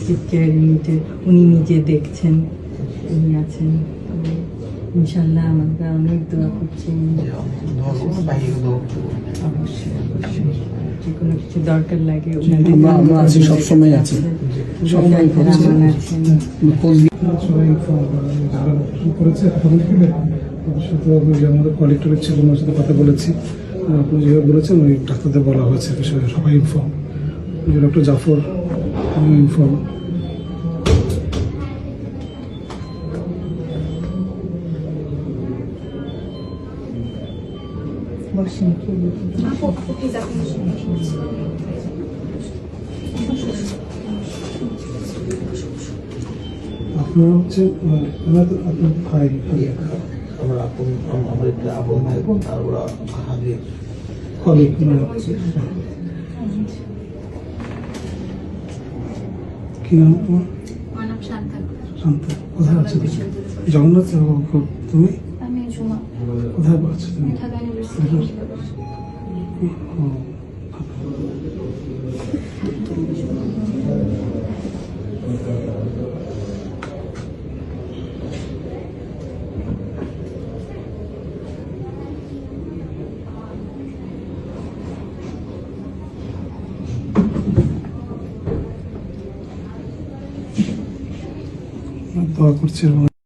Intensive care ইউনিটে উনি নিজে দেখছেন, উনি আছেন। ইনশাল্লাহ আমরা অনেক দোয়া করছি। অবশ্যই অবশ্যই যে কোনো কিছু দরকার লাগে আমরা আছি, সবসময় আছি, সবাই করেছে। আমাদের কলেক্টরের ছিল, ওনার সাথে কথা বলেছি। আপনি যেভাবে বলেছেন ওই ডাক্তারদের বলা হয়েছে বিষয়ে, সবাই ইনফর্ম। Doctor Zafar inform. আপনারা হচ্ছে আপনার ভাই, আমার আপন, আমার একটা আপন ভাই, আর ওরা হাজির কলিগ। কি নাম তোমার? শান্ত। কোথায় আছো তুমি? জগন্নাথ তুমি? আমি ঝুমা। কোথায় আছো তুমি? ঢাকা ইউনিভার্সিটি। দোয়া করছি।